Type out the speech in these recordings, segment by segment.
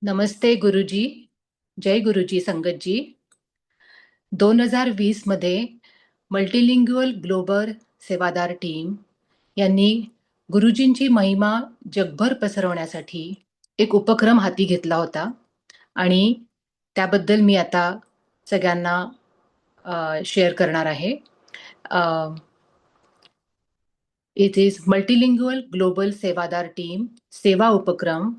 नमस्ते गुरुजी. जय गुरुजी संगत जी. 2020 मध्ये मल्टीलिंग्युअल ग्लोबल सेवादार टीम यांनी गुरुजींची महिमा जगभर पसरवण्यासाठी एक उपक्रम हाती घेतला होता आणि त्याबद्दल मी आता सगळ्यांना शेअर करणार आहे. इट इज मल्टीलिंग्युअल ग्लोबल सेवादार टीम सेवा उपक्रम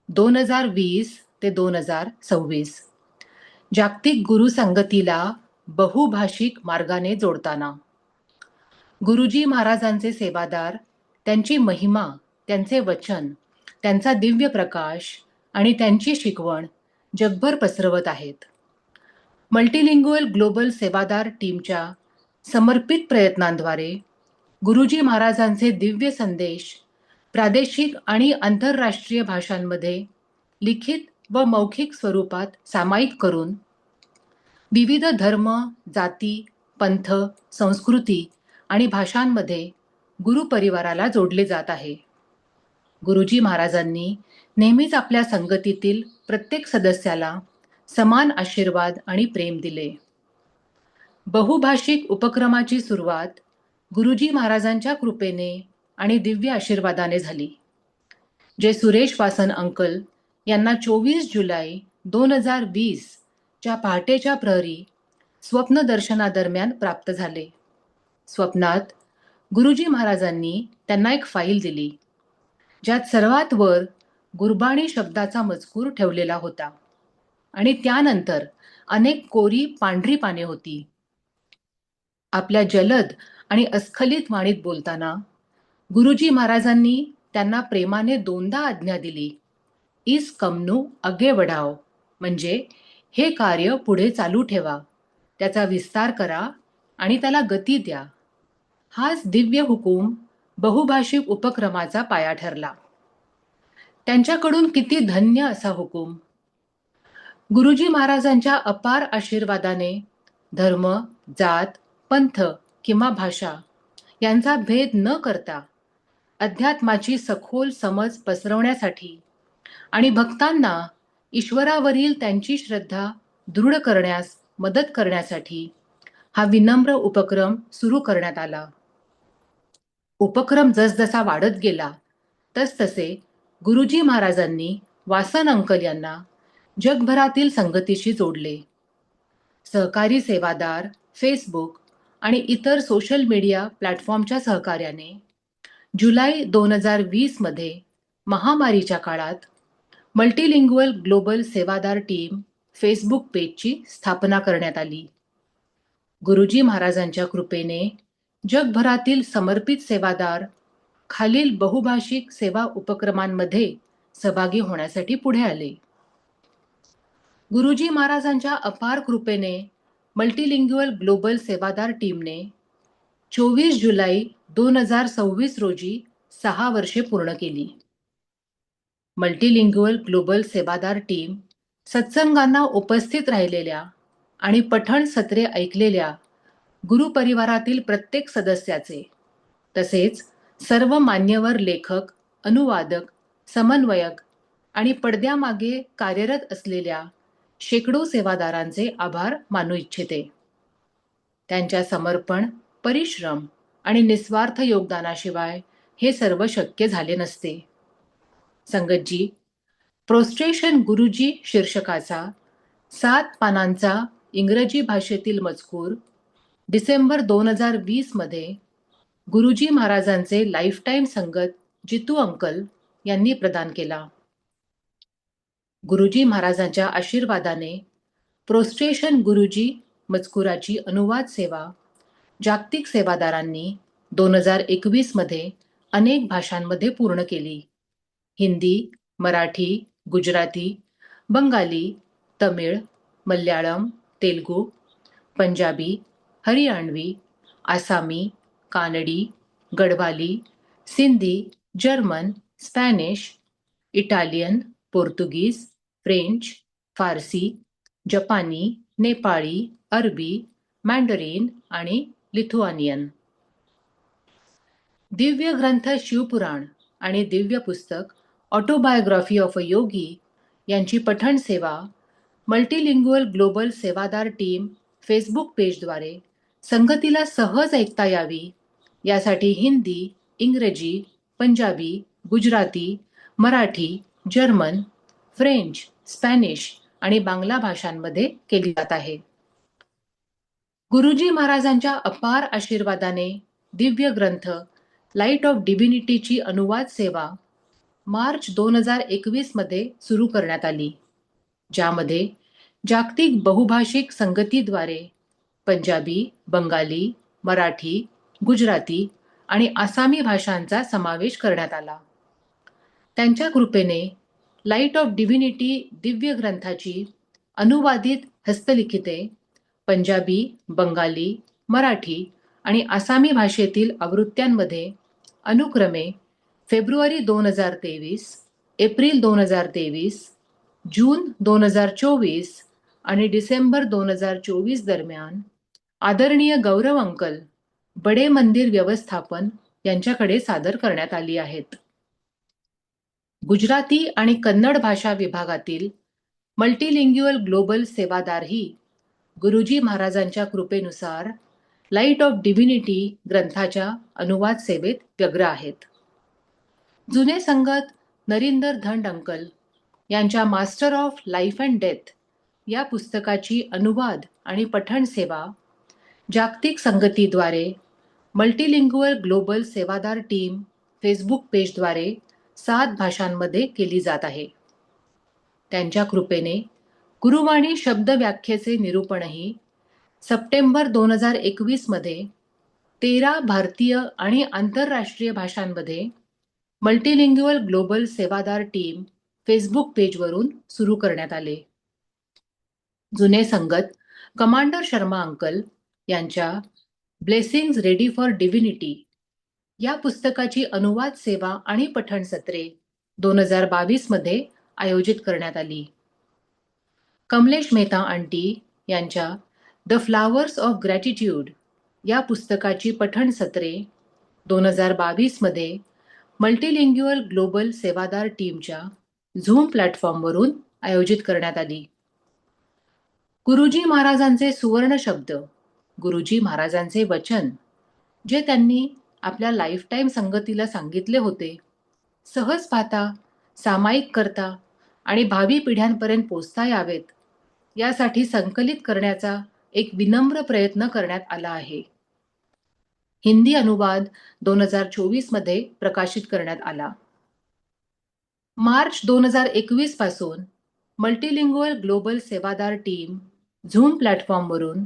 2020 ते 2026 जागतिक गुरु संगतीला बहुभाषिक मार्गाने जोडताना गुरुजी महाराजांचे सेवादार, त्यांची महिमा, त्यांचे वचन, त्यांचा दिव्य प्रकाश आणि त्यांची शिकवण जगभर पसरवत आहेत. मल्टीलिंग्युअल ग्लोबल सेवादार टीमच्या समर्पित प्रयत्नांद्वारे गुरुजी महाराजांचे दिव्य संदेश प्रादेशिक आणि आंतरराष्ट्रीय भाषांमध्ये लिखित व मौखिक स्वरूपात सामायिक करून विविध धर्म, जाती, पंथ, संस्कृती आणि भाषांमध्ये गुरुपरिवाराला जोडले जात आहे. गुरुजी महाराजांनी नेहमीच आपल्या संगतीतील प्रत्येक सदस्याला समान आशीर्वाद आणि प्रेम दिले. बहुभाषिक उपक्रमाची सुरुवात गुरुजी महाराजांच्या कृपेने आणि दिव्य आशीर्वादाने झाली, जे सुरेश वासन अंकल यांना 24 जुलै 2020 च्या पहाटेच्या प्रहरी स्वप्न दर्शनादरम्यान प्राप्त झाले. स्वप्नात गुरुजी महाराजांनी त्यांना एक फाईल दिली, ज्यात सर्वात वर गुरबाणी शब्दाचा मजकूर ठेवलेला होता आणि त्यानंतर अनेक कोरी पांढरी पाने होती. आपल्या जलद आणि अस्खलित वाणीत बोलताना गुरुजी महाराजांनी त्यांना प्रेमाने दोनदा आज्ञा दिली, इस कमनू अगे वढाव, म्हणजे हे कार्य पुढे चालू ठेवा, त्याचा विस्तार करा आणि त्याला गती द्या. हाच दिव्य हुकूम बहुभाषिक उपक्रमाचा पाया ठरला. त्यांच्याकडून किती धन्य असा हुकूम. गुरुजी महाराजांच्या अपार आशीर्वादाने धर्म, जात, पंथ किंवा भाषा यांचा भेद न करता अध्यात्माची सखोल समज पसरवण्यासाठी आणि भक्तांना ईश्वरावरील त्यांची श्रद्धा दृढ करण्यास मदत करण्यासाठी हा विनम्र उपक्रम सुरू करण्यात आला. उपक्रम जसजसा वाढत गेला तसतसे गुरुजी महाराजांनी वासन अंकल यांना जगभरातील संगतीशी जोडले. सहकारी सेवादार, फेसबुक आणि इतर सोशल मीडिया प्लॅटफॉर्मच्या सहकार्याने जुलै 2020 मध्ये महामारीच्या काळात मल्टीलिंग्युअल ग्लोबल सेवादार टीम फेसबुक पेजची स्थापना करण्यात आली. गुरुजी महाराजांच्या कृपेने जगभरातील समर्पित सेवादार खालील बहुभाषिक सेवा उपक्रमांमध्ये सहभागी होण्यासाठी पुढे आले. गुरुजी महाराजांच्या अपार कृपेने मल्टीलिंग्युअल ग्लोबल सेवादार टीमने 24 जुलै 2026 रोजी 6 वर्षे पूर्ण केली. मल्टीलिंग्युअल ग्लोबल सेवादार टीम सत्संगांना उपस्थित राहिलेल्या आणि पठण सत्रे ऐकलेल्या गुरुपरिवारातील प्रत्येक सदस्याचे, तसेच सर्व मान्यवर लेखक, अनुवादक, समन्वयक आणि पडद्यामागे कार्यरत असलेल्या शेकडो सेवादारांचे आभार मानू इच्छिते. त्यांच्या समर्पण, परिश्रम आणि निस्वार्थ योगदानाशिवाय हे सर्व शक्य झाले नसते. संगतजी, प्रोस्ट्रेशन गुरुजी शीर्षकाचा 7 पानांचा इंग्रजी भाषेतील मजकूर डिसेंबर 2020 मध्ये गुरुजी महाराजांचे लाईफटाईम संगत जितू अंकल यांनी प्रदान केला. गुरुजी महाराजांच्या आशीर्वादाने प्रोस्ट्रेशन गुरुजी मजकुराची अनुवाद सेवा जागतिक सेवादारांनी 2021 मध्ये अनेक भाषांमध्ये पूर्ण केली. हिंदी, मराठी, गुजराती, बंगाली, तमिळ, मल्याळम, तेलुगू, पंजाबी, हरियाणवी, आसामी, कानडी, Garhwali, Sindhi, German, Spanish, Italian, Portuguese, French, फारसी, जपानी, नेपाळी, अरबी, मँडरीन आणि लिथुआनियन. दिव्य ग्रंथ शिवपुराण आणि दिव्य पुस्तक ऑटोबायोग्राफी ऑफ अ योगी यांची पठण सेवा मल्टीलिंग्युअल ग्लोबल सेवादार टीम फेसबुक पेजद्वारे संगतीला सहज ऐकता यावी यासाठी हिंदी, इंग्रजी, Punjabi, Gujarati, Marathi, German, French, Spanish आणि बांगला भाषांमध्ये केली जात आहे. गुरुजी महाराजांच्या अपार आशीर्वादाने दिव्य ग्रंथ लाईट ऑफ डिव्हिनिटीची अनुवाद सेवा मार्च 2021 मध्ये सुरू करण्यात आली, ज्यामध्ये जागतिक बहुभाषिक संगतीद्वारे पंजाबी, बंगाली, मराठी, गुजराती आणि आसामी भाषांचा समावेश करण्यात आला. त्यांच्या कृपेने लाईट ऑफ डिव्हिनिटी दिव्य ग्रंथाची अनुवादित हस्तलिखिते पंजाबी, बंगाली, मराठी आणि आसामी भाषेतील आवृत्त्यांमध्ये अनुक्रमे फेब्रुवारी 2023, एप्रिल 2023, जून 2024 आणि डिसेंबर 2024 दरम्यान आदरणीय गौरव अंकल, बडे मंदिर व्यवस्थापन यांच्याकडे सादर करण्यात आली आहेत. गुजराती आणि कन्नड भाषा विभागातील मल्टीलिंग्युअल ग्लोबल सेवादारही गुरुजी महाराजांच्या कृपेनुसार लाईट ऑफ डिव्हिनिटी ग्रंथाच्या अनुवाद सेवेत व्यग्र आहेत. जुने संगत नरिंदर धंड अंकल यांच्या master of life and death या पुस्तकाची अनुवाद आणि पठण सेवा जागतिक संगतीद्वारे मल्टीलिंग्युअल ग्लोबल सेवादार टीम फेसबुक पेजद्वारे 7 भाषांमध्ये केली जात आहे. त्यांच्या कृपेने गुरुवाणी शब्द व्याख्येचे निरूपणही सप्टेंबर 2021 मध्ये 13 भारतीय आणि आंतरराष्ट्रीय भाषांमध्ये मल्टीलिंग्युअल ग्लोबल सेवादार टीम फेसबुक पेजवरून सुरू करण्यात आले. जुने संगत कमांडर शर्मा अंकल यांच्या ब्लेसिंग्ज रेडी फॉर डिव्हिनिटी या पुस्तकाची अनुवाद सेवा आणि पठण सत्रे 2022 मध्ये आयोजित करण्यात आली. कमलेश मेहता आंटी यांच्या द फ्लावर्स ऑफ ग्रॅटिट्यूड या पुस्तकाची पठण सत्रे 2022 मध्ये मल्टीलिंग्युअल ग्लोबल सेवादार टीमच्या झूम प्लॅटफॉर्मवरून आयोजित करण्यात आली. गुरुजी महाराजांचे सुवर्ण शब्द, गुरुजी महाराजांचे वचन, जे त्यांनी आपल्या लाईफटाईम संगतीला सांगितले होते, सहज पाहता, सामायिक करता आणि भावी पिढ्यांपर्यंत पोचता यावेत यासाठी संकलित करण्याचा एक विनम्र प्रयत्न करण्यात आला आहे. हिंदी अनुवाद 2024 मध्ये प्रकाशित करण्यात आला. मार्च 2021 पासून मल्टीलिंग्युअल ग्लोबल सेवादार टीम झूम प्लॅटफॉर्मवरून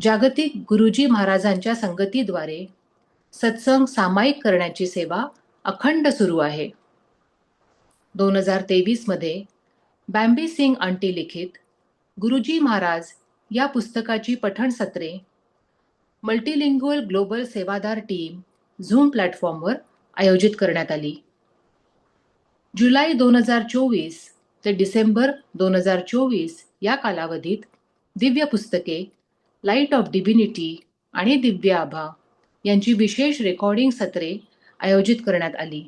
जागतिक गुरुजी महाराजांच्या संगतीद्वारे सत्संग सामायिक करण्याची सेवा अखंड सुरू आहे. 2023 मध्ये बॅम्बी सिंग आंटी लिखित गुरुजी महाराज या पुस्तकाची पठण सत्रे मल्टीलिंग्युअल ग्लोबल सेवादार टीम झूम प्लॅटफॉर्मवर आयोजित करण्यात आली. जुलै 2024 ते डिसेंबर 2024 या कालावधीत दिव्य पुस्तके लाईट ऑफ डिव्हिनिटी आणि दिव्य आभा यांची विशेष रेकॉर्डिंग सत्रे आयोजित करण्यात आली.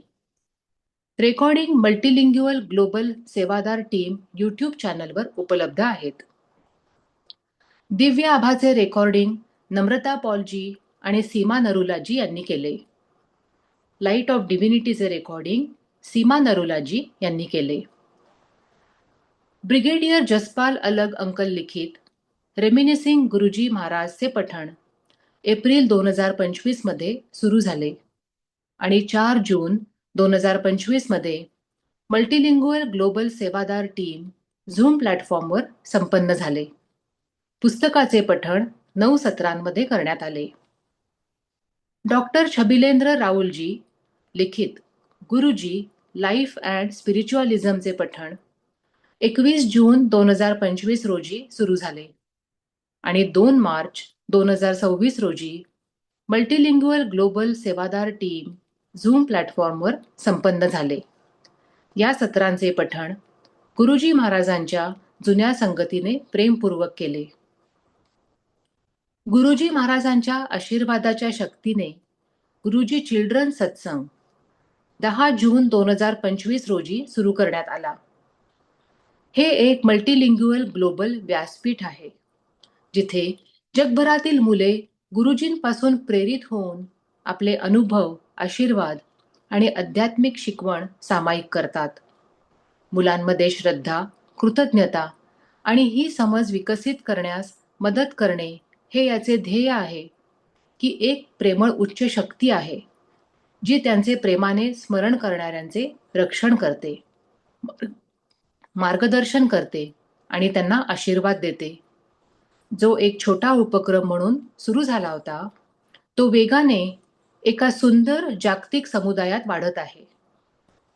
रेकॉर्डिंग मल्टीलिंग्युअल ग्लोबल सेवादार टीम यूट्यूब चॅनलवर उपलब्ध आहेत. दिव्य आभाचे रेकॉर्डिंग नम्रता पॉलजी आणि सीमा नरुलाजी यांनी केले. लाईट ऑफ डिव्हिनिटीचे रेकॉर्डिंग सीमा नरुलाजी यांनी केले. ब्रिगेडियर जसपाल अलग अंकल लिखित रेमिनिसिंग गुरुजी महाराजचे पठण एप्रिल 2025 मध्ये सुरू झाले आणि 4 जून 2025 मध्ये मल्टीलिंग्युअल ग्लोबल सेवादार टीम झूम प्लॅटफॉर्मवर संपन्न झाले. पुस्तकाचे पठण 9 सत्रांमध्ये करण्यात आले. डॉक्टर छबिलेंद्र राहुलजी लिखित गुरुजी लाईफ अँड स्पिरिच्युअलिझमचे पठण 21 जून 2025 रोजी सुरू झाले आणि 2 मार्च 2026 रोजी मल्टीलिंग्युअल ग्लोबल सेवादार टीम झूम प्लॅटफॉर्मवर संपन्न झाले. या सत्रांचे पठण गुरुजी महाराजांच्या जुन्या संगतीने प्रेमपूर्वक केले. गुरुजी महाराजांच्या आशीर्वादाच्या शक्तीने गुरुजी चिल्ड्रन सत्संग 10 जून 2025 रोजी सुरू करण्यात आला. हे एक मल्टीलिंग्युअल ग्लोबल व्यासपीठ आहे, जिथे जगभरातील मुले गुरुजींपासून प्रेरित होऊन आपले अनुभव, आशीर्वाद आणि आध्यात्मिक शिकवण सामायिक करतात. मुलांमध्ये श्रद्धा, कृतज्ञता आणि ही समज विकसित करण्यास मदत करणे हे याचे ध्येय आहे, की एक प्रेमळ उच्च शक्ती आहे, जी त्यांचे प्रेमाने स्मरण करणाऱ्यांचे रक्षण करते, मार्गदर्शन करते आणि त्यांना आशीर्वाद देते. जो एक छोटा उपक्रम म्हणून सुरू झाला होता, तो वेगाने एका सुंदर जागतिक समुदायात वाढत आहे,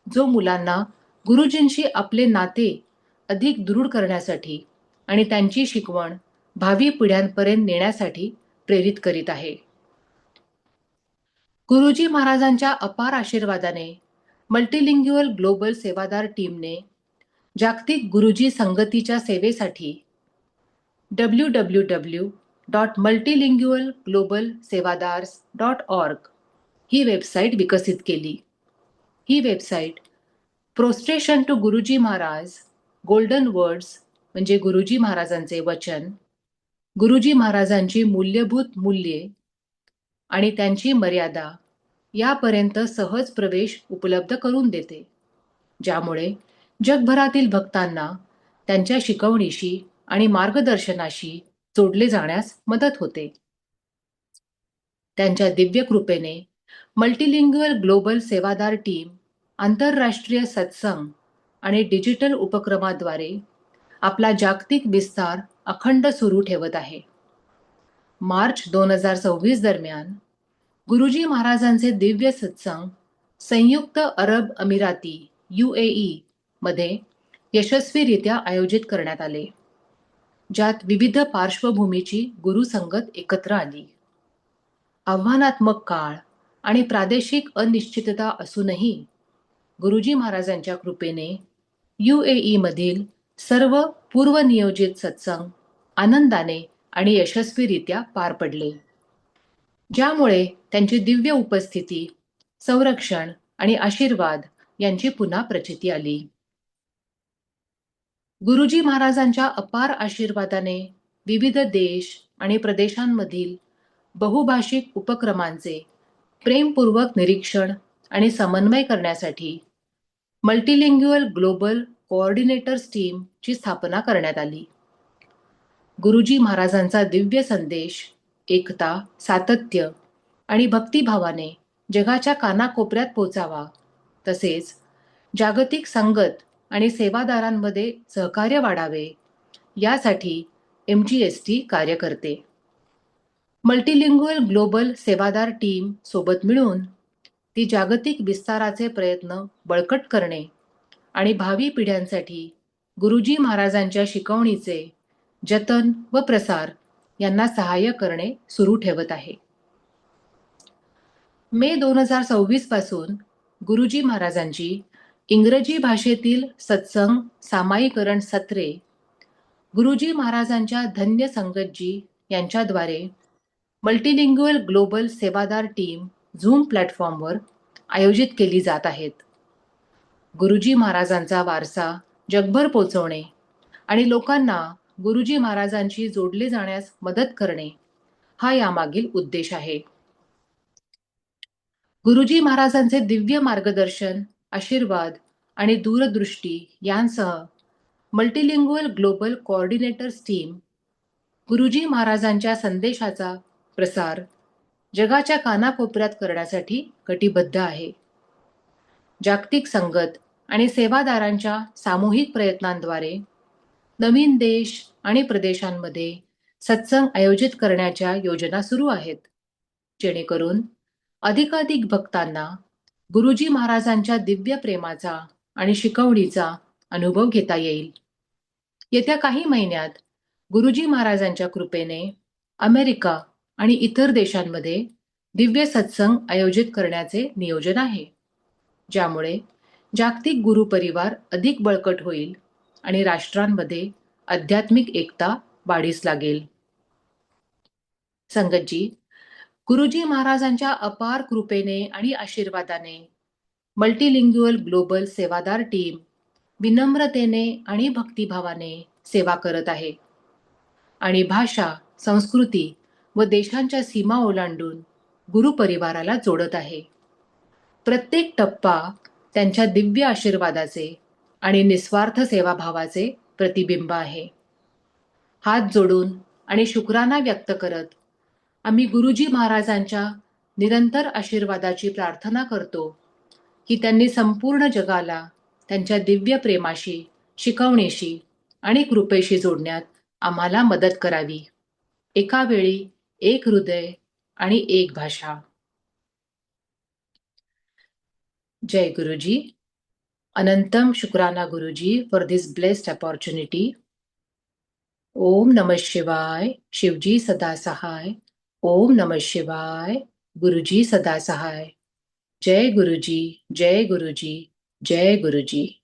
जो मुलांना गुरुजींशी आपले नाते अधिक दृढ करण्यासाठी आणि त्यांची शिकवण भावी पिढ्यांपर्यंत नेण्यासाठी प्रेरित करीत आहे. गुरुजी महाराजांच्या अपार आशीर्वादाने मल्टीलिंग्युअल ग्लोबल सेवादार टीमने जागतिक गुरुजी संगतीच्या सेवेसाठी www.multilingualglobalsevadars.org ही वेबसाईट विकसित केली. ही वेबसाईट प्रोस्ट्रेशन टू गुरुजी महाराज, गोल्डन वर्ड्स म्हणजे गुरुजी महाराजांचे वचन, गुरुजी महाराजांची मूल्यभूत मूल्ये आणि त्यांची मर्यादा यापर्यंत सहज प्रवेश उपलब्ध करून देते, ज्यामुळे जगभरातील भक्तांना त्यांच्या शिकवणीशी आणि मार्गदर्शनाशी जोडले जाण्यास मदत होते. त्यांच्या दिव्य कृपेने मल्टीलिंग्युअल ग्लोबल सेवादार टीम आंतरराष्ट्रीय सत्संग आणि डिजिटल उपक्रमाद्वारे आपला जागतिक विस्तार अखंड सुरू ठेवत आहे. मार्च 2026 दरम्यान गुरुजी महाराजांचे दिव्य सत्संग संयुक्त अरब अमिराती UAE मध्ये यशस्वीरित्या आयोजित करण्यात आले, ज्यात विविध पार्श्वभूमीची गुरुसंगत एकत्र आली. आव्हानात्मक काळ आणि प्रादेशिक अनिश्चितता असूनही गुरुजी महाराजांच्या कृपेने UAE मधील सर्व पूर्वनियोजित सत्संग आनंदाने आणि यशस्वीरित्या पार पडले, ज्यामुळे त्यांची दिव्य उपस्थिती, संरक्षण आणि आशीर्वाद यांची पुन्हा प्रचिती आली. गुरुजी महाराजांच्या अपार आशीर्वादाने विविध देश आणि प्रदेशांमधील बहुभाषिक उपक्रमांचे प्रेमपूर्वक निरीक्षण आणि समन्वय करण्यासाठी मल्टीलिंग्युअल ग्लोबल कोऑर्डिनेटर्स टीमची स्थापना करण्यात आली. गुरुजी महाराजांचा दिव्य संदेश एकता, सातत्य आणि भक्तिभावाने जगाच्या कानाकोपऱ्यात पोचावा, तसेच जागतिक संगत आणि सेवादारांमध्ये सहकार्य वाढावे, यासाठी MGST कार्य करते. मल्टीलिंग्युअल ग्लोबल सेवादार टीम सोबत मिळून ती जागतिक विस्ताराचे प्रयत्न बळकट करणे आणि भावी पिढ्यांसाठी गुरुजी महाराजांच्या शिकवणीचे जतन व प्रसार यांना सहाय्य करणे सुरू ठेवत आहे. मे 2026 पासून गुरुजी महाराजांची इंग्रजी भाषेतील सत्संग सामायिकरण सत्रे गुरुजी महाराजांच्या धन्य संगतजी यांच्याद्वारे मल्टीलिंग्युअल ग्लोबल सेवादार टीम झूम प्लॅटफॉर्मवर आयोजित केली जात आहेत. गुरुजी महाराजांचा वारसा जगभर पोचवणे आणि लोकांना गुरुजी महाराजांशी जोडले जाण्यास मदत करणे हा यामागील उद्देश आहे. गुरुजी महाराजांचे दिव्य मार्गदर्शन, आशीर्वाद आणि दूरदृष्टी यांसह मल्टीलिंग्युअल ग्लोबल कोऑर्डिनेटर्स टीम गुरुजी महाराजांच्या संदेशाचा प्रसार जगाच्या कानाकोपऱ्यात करण्यासाठी कटिबद्ध आहे. जागतिक संगत आणि सेवादारांच्या सामूहिक प्रयत्नांद्वारे नवीन देश आणि प्रदेशांमध्ये सत्संग आयोजित करण्याच्या योजना सुरू आहेत, जेणेकरून अधिकाधिक भक्तांना गुरुजी महाराजांच्या दिव्य प्रेमाचा आणि शिकवणीचा अनुभव घेता येईल. येत्या काही महिन्यात गुरुजी महाराजांच्या कृपेने अमेरिका आणि इतर देशांमध्ये दिव्य सत्संग आयोजित करण्याचे नियोजन आहे, ज्यामुळे जागतिक गुरु परिवार अधिक बळकट होईल आणि राष्ट्रांमध्ये आध्यात्मिक एकता वाढीस लागेल. संगतजी, गुरुजी महाराजांच्या अपार कृपेने आणि आशीर्वादाने मल्टीलिंग्युअल ग्लोबल सेवादार टीम विनम्रतेने आणि भक्तिभावाने सेवा करत आहे आणि भाषा, संस्कृती व देशांच्या सीमा ओलांडून गुरुपरिवाराला जोडत आहे. प्रत्येक टप्पा त्यांच्या दिव्य आशीर्वादाचे आणि निस्वार्थ सेवाभावाचे प्रतिबिंब आहे. हात जोडून आणि शुक्राना व्यक्त करत आम्ही गुरुजी महाराजांच्या निरंतर आशीर्वादाची प्रार्थना करतो की त्यांनी संपूर्ण जगाला त्यांच्या दिव्य प्रेमाशी, शिकवणीशी आणि कृपेशी जोडण्यात आम्हाला मदत करावी. एका वेळी एक हृदय आणि एक भाषा. जय गुरुजी. अनंतम शुक्राना गुरुजी फॉर दिस ब्लेस्ड अपॉर्च्युनिटी. ओम नमः शिवाय. शिवजी सदा सहाय. ओम नमः शिवाय. गुरुजी सदा सहाय. जय गुरुजी, जय गुरुजी, जय गुरुजी.